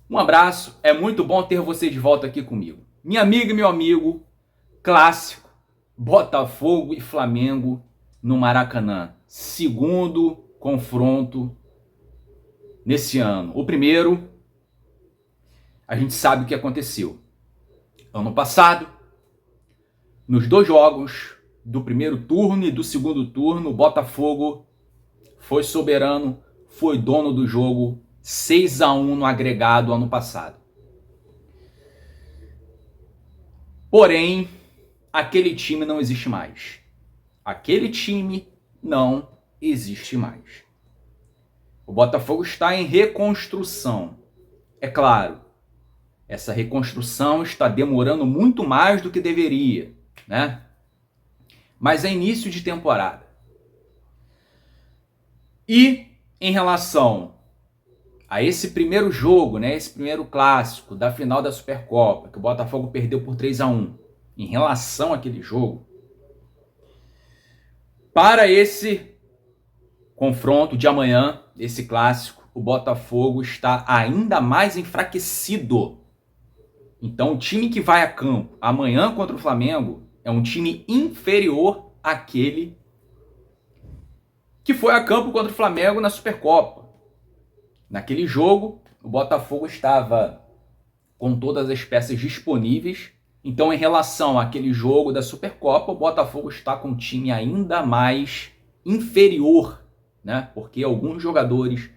Um abraço, é muito bom ter você de volta aqui comigo. Minha amiga e meu amigo, clássico, Botafogo e Flamengo no Maracanã. Segundo confronto nesse ano. O primeiro, a gente sabe o que aconteceu. Ano passado, nos dois jogos do primeiro turno e do segundo turno, o Botafogo foi soberano, foi dono do jogo, 6-1 no agregado ano passado. Porém, aquele time não existe mais. Aquele time não existe mais. O Botafogo está em reconstrução. É claro, essa reconstrução está demorando muito mais do que deveria, né? Mas é início de temporada. E em relação a esse primeiro jogo, né, esse primeiro clássico da final da Supercopa, que o Botafogo perdeu por 3-1, em relação àquele jogo, para esse confronto de amanhã, esse clássico, o Botafogo está ainda mais enfraquecido. Então, o time que vai a campo amanhã contra o Flamengo é um time inferior àquele que foi a campo contra o Flamengo na Supercopa. Naquele jogo, o Botafogo estava com todas as peças disponíveis. Então, em relação àquele jogo da Supercopa, o Botafogo está com um time ainda mais inferior, né? Porque alguns jogadores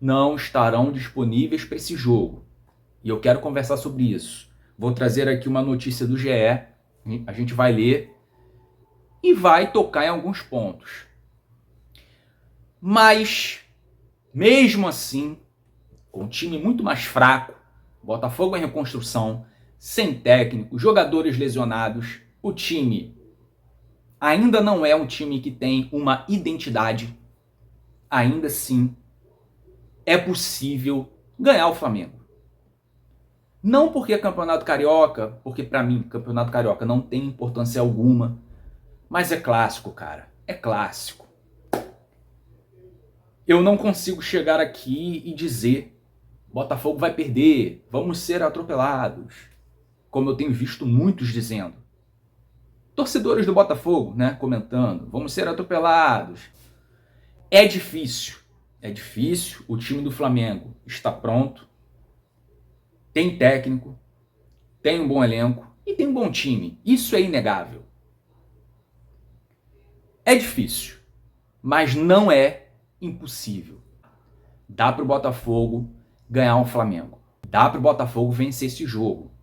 não estarão disponíveis para esse jogo. E eu quero conversar sobre isso. Vou trazer aqui uma notícia do GE, a gente vai ler e vai tocar em alguns pontos. Mas, mesmo assim, com um time muito mais fraco, Botafogo em reconstrução, sem técnico, jogadores lesionados, o time ainda não é um time que tem uma identidade. Ainda assim, é possível ganhar o Flamengo. Não porque é Campeonato Carioca, porque para mim Campeonato Carioca não tem importância alguma, mas é clássico, cara. É clássico. Eu não consigo chegar aqui e dizer Botafogo vai perder, vamos ser atropelados, como eu tenho visto muitos dizendo. Torcedores do Botafogo, né, comentando, vamos ser atropelados. É difícil, o time do Flamengo está pronto, tem técnico, tem um bom elenco e tem um bom time, isso é inegável. É difícil, mas não é impossível. Dá para o Botafogo ganhar um Flamengo. Dá para o Botafogo vencer esse jogo.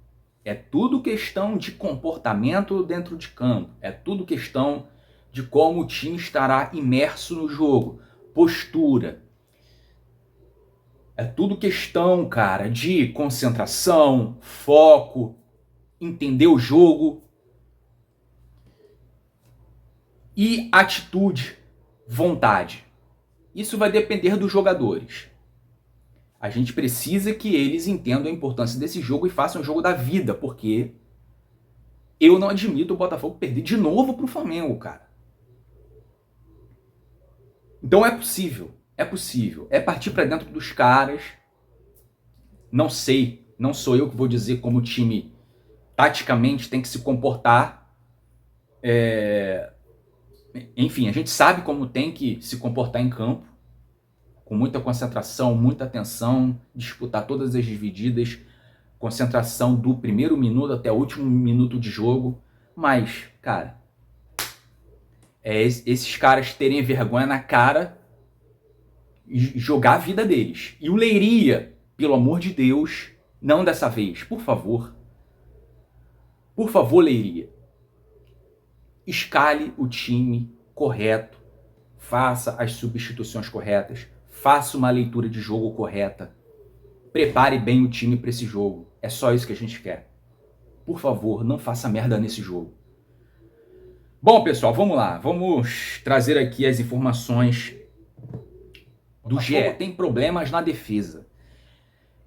É tudo questão de comportamento dentro de campo. É tudo questão de como o time estará imerso no jogo. Postura. É tudo questão, cara, de concentração, foco, entender o jogo. E atitude, vontade. Isso vai depender dos jogadores. A gente precisa que eles entendam a importância desse jogo e façam o jogo da vida, porque eu não admito o Botafogo perder de novo pro Flamengo, cara. Então é possível. É partir para dentro dos caras. Não sei, não sou eu que vou dizer como o time taticamente tem que se comportar. Enfim, a gente sabe como tem que se comportar em campo, com muita concentração, muita atenção, disputar todas as divididas, concentração do primeiro minuto até o último minuto de jogo. Mas, cara, esses caras terem vergonha na cara e jogar a vida deles. E o Leiria, pelo amor de Deus, não dessa vez, por favor. Por favor, Leiria. Escale o time correto, faça as substituições corretas, faça uma leitura de jogo correta, prepare bem o time para esse jogo. É só isso que a gente quer. Por favor, não faça merda nesse jogo. Bom, pessoal, vamos lá. Vamos trazer aqui as informações do GE. Tem problemas na defesa.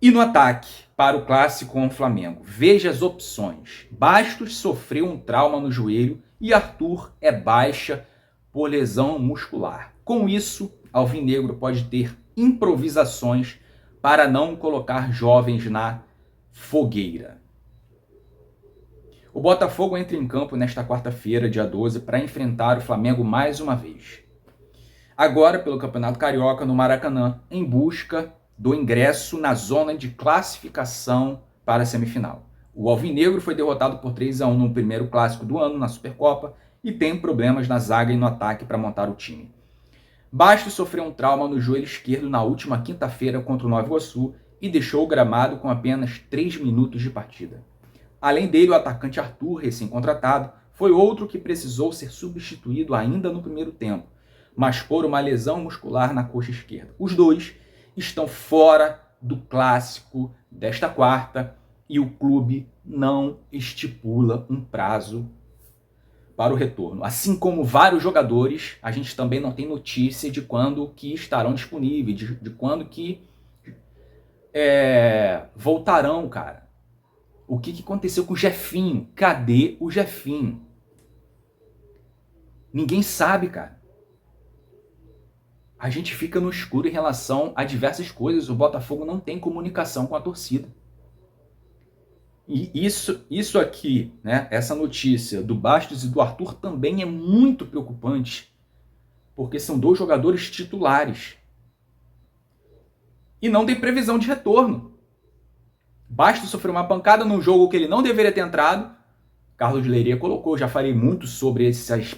E no ataque, para o clássico com o Flamengo. Veja as opções. Bastos sofreu um trauma no joelho e Arthur é baixa por lesão muscular. Com isso, Alvinegro pode ter improvisações para não colocar jovens na fogueira. O Botafogo entra em campo nesta quarta-feira, dia 12, para enfrentar o Flamengo mais uma vez. Agora pelo Campeonato Carioca no Maracanã, em busca do ingresso na zona de classificação para a semifinal. O Alvinegro foi derrotado por 3-1 no primeiro clássico do ano na Supercopa e tem problemas na zaga e no ataque para montar o time. Bastos sofreu um trauma no joelho esquerdo na última quinta-feira contra o Nova Iguaçu e deixou o gramado com apenas 3 minutos de partida. Além dele, o atacante Arthur, recém-contratado, foi outro que precisou ser substituído ainda no primeiro tempo, mas por uma lesão muscular na coxa esquerda. Os dois estão fora do clássico desta quarta e o clube não estipula um prazo para o retorno. Assim como vários jogadores, a gente também não tem notícia de quando que estarão disponíveis, de quando que voltarão, cara. O que aconteceu com o Jefinho? Cadê o Jefinho? Ninguém sabe, cara. A gente fica no escuro em relação a diversas coisas. O Botafogo não tem comunicação com a torcida. E isso aqui, né, essa notícia do Bastos e do Arthur também é muito preocupante, porque são dois jogadores titulares. E não tem previsão de retorno. Bastos sofreu uma pancada num jogo que ele não deveria ter entrado. Carlos Leiria colocou, já falei muito sobre essas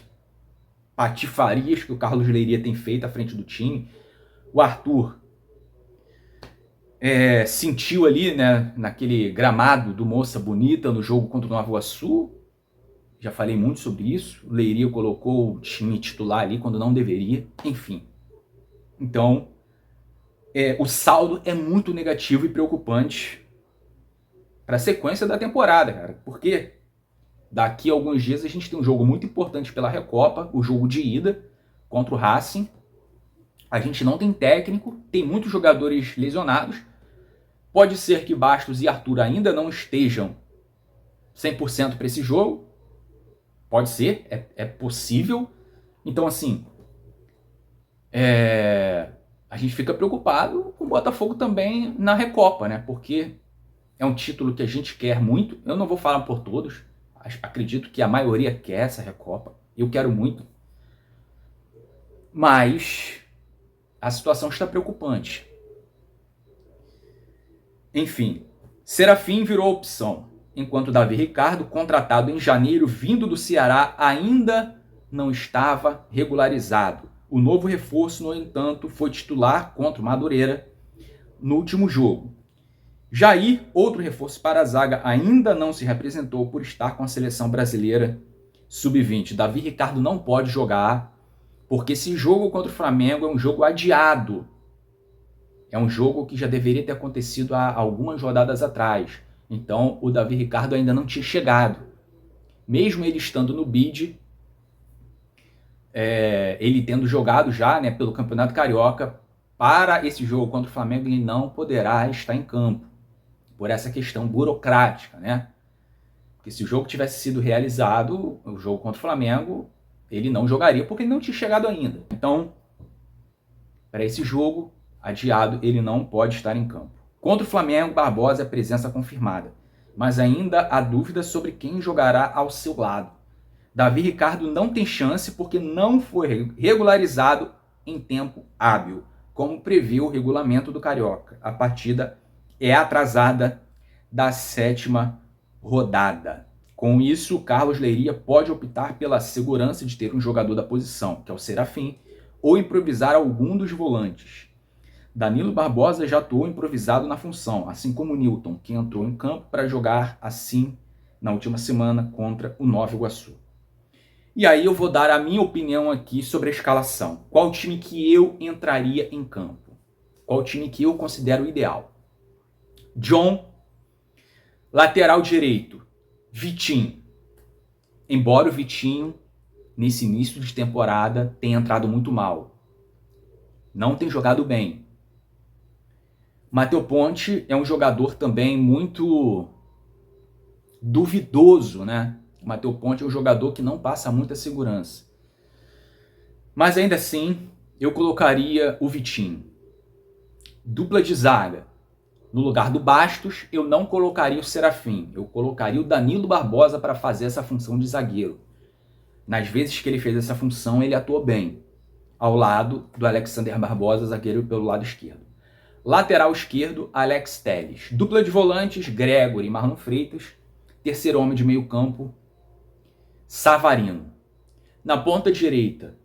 patifarias que o Carlos Leiria tem feito à frente do time. O Arthur sentiu ali, né, naquele gramado do Moça Bonita no jogo contra o Nova Iguaçu. Já falei muito sobre isso. O Leiria colocou o time titular ali quando não deveria. Enfim. Então, o saldo é muito negativo e preocupante para a sequência da temporada, cara. Porque daqui a alguns dias a gente tem um jogo muito importante pela Recopa, o jogo de ida contra o Racing. A gente não tem técnico, tem muitos jogadores lesionados. Pode ser que Bastos e Arthur ainda não estejam 100% para esse jogo. Pode ser, é possível. Então, assim, a gente fica preocupado com o Botafogo também na Recopa, né? Porque é um título que a gente quer muito. Eu não vou falar por todos. Acredito que a maioria quer essa Recopa. Eu quero muito. Mas a situação está preocupante. Enfim, Serafim virou opção, enquanto Davi Ricardo, contratado em janeiro vindo do Ceará, ainda não estava regularizado. O novo reforço, no entanto, foi titular contra o Madureira no último jogo. Jair, outro reforço para a zaga, ainda não se representou por estar com a seleção brasileira sub-20. Davi Ricardo não pode jogar, porque esse jogo contra o Flamengo é um jogo adiado. É um jogo que já deveria ter acontecido há algumas rodadas atrás. Então, o Davi Ricardo ainda não tinha chegado. Mesmo ele estando no bid, ele tendo jogado já, né, pelo Campeonato Carioca, para esse jogo contra o Flamengo ele não poderá estar em campo. Por essa questão burocrática, né? Porque se o jogo tivesse sido realizado, o jogo contra o Flamengo, ele não jogaria porque ele não tinha chegado ainda. Então, para esse jogo adiado, ele não pode estar em campo. Contra o Flamengo, Barbosa é presença confirmada, mas ainda há dúvidas sobre quem jogará ao seu lado. Davi Ricardo não tem chance porque não foi regularizado em tempo hábil, como previu o regulamento do Carioca. A partida é atrasada da 7ª rodada. Com isso, Carlos Leiria pode optar pela segurança de ter um jogador da posição, que é o Serafim, ou improvisar algum dos volantes. Danilo Barbosa já atuou improvisado na função, assim como o Newton, que entrou em campo para jogar assim na última semana contra o Nova Iguaçu. E aí eu vou dar a minha opinião aqui sobre a escalação. Qual time que eu entraria em campo? Qual time que eu considero ideal? John, lateral direito, Vitinho. Embora o Vitinho, nesse início de temporada, tenha entrado muito mal. Não tem jogado bem. Matheus Ponte é um jogador também muito duvidoso, né? O Matheus Ponte é um jogador que não passa muita segurança. Mas ainda assim, eu colocaria o Vitinho. Dupla de zaga, No lugar do Bastos, eu não colocaria o Serafim, eu colocaria o Danilo Barbosa para fazer essa função de zagueiro. Nas vezes que ele fez essa função, ele atuou bem, ao lado do Alexander Barbosa, zagueiro pelo lado esquerdo. Lateral esquerdo, Alex Telles. Dupla de volantes, Gregory e Marlon Freitas. Terceiro homem de meio campo, Savarino. Na ponta direita,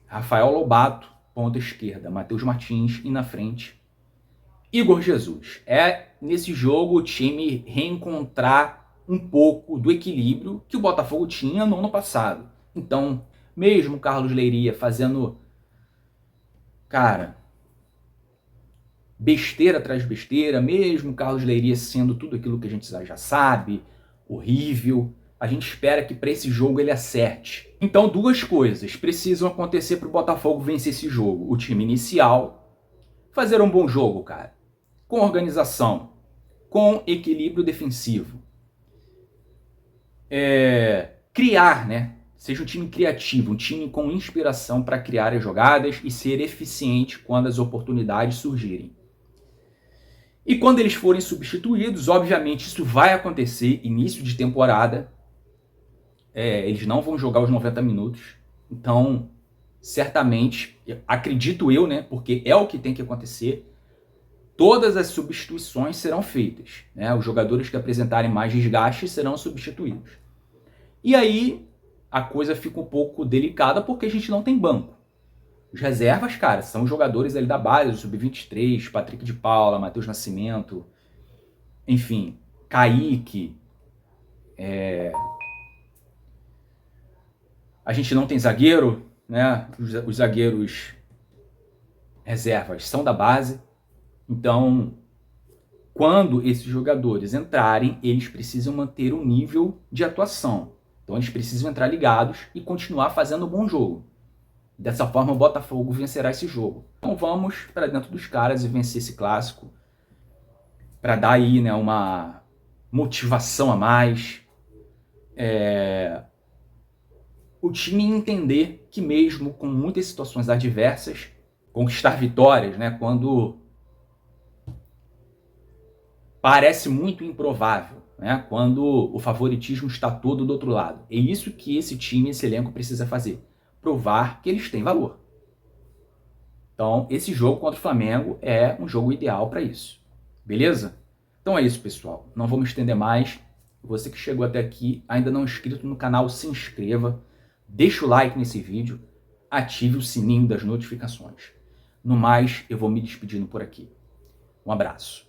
Rafael Lobato. Ponta esquerda, Matheus Martins. E na frente, Igor Jesus. É nesse jogo o time reencontrar um pouco do equilíbrio que o Botafogo tinha no ano passado. Então, mesmo Carlos Leiria fazendo, cara, besteira atrás de besteira, mesmo Carlos Leiria sendo tudo aquilo que a gente já sabe, horrível, a gente espera que para esse jogo ele acerte. Então, duas coisas precisam acontecer para o Botafogo vencer esse jogo. O time inicial fazer um bom jogo, cara, com organização, com equilíbrio defensivo. Criar, né? Seja um time criativo, um time com inspiração para criar as jogadas e ser eficiente quando as oportunidades surgirem. E quando eles forem substituídos, obviamente isso vai acontecer início de temporada. Eles não vão jogar os 90 minutos. Então, certamente, acredito eu, né? Porque é o que tem que acontecer. Todas as substituições serão feitas, né? Os jogadores que apresentarem mais desgaste serão substituídos. E aí a coisa fica um pouco delicada porque a gente não tem banco. Os reservas, cara, são jogadores ali da base, do Sub-23, Patrick de Paula, Matheus Nascimento, enfim, Kaique. A gente não tem zagueiro, né? Os zagueiros reservas são da base. Então, quando esses jogadores entrarem, eles precisam manter um nível de atuação. Então, eles precisam entrar ligados e continuar fazendo um bom jogo. Dessa forma, o Botafogo vencerá esse jogo. Então, vamos para dentro dos caras e vencer esse clássico para dar aí, né, uma motivação a mais. O time entender que mesmo com muitas situações adversas, conquistar vitórias, né, quando parece muito improvável, né, quando o favoritismo está todo do outro lado. É isso que esse time, esse elenco precisa fazer. Provar que eles têm valor. Então, esse jogo contra o Flamengo é um jogo ideal para isso. Beleza? Então é isso, pessoal. Não vou me estender mais. Você que chegou até aqui, ainda não é inscrito no canal, se inscreva. Deixa o like nesse vídeo. Ative o sininho das notificações. No mais, eu vou me despedindo por aqui. Um abraço.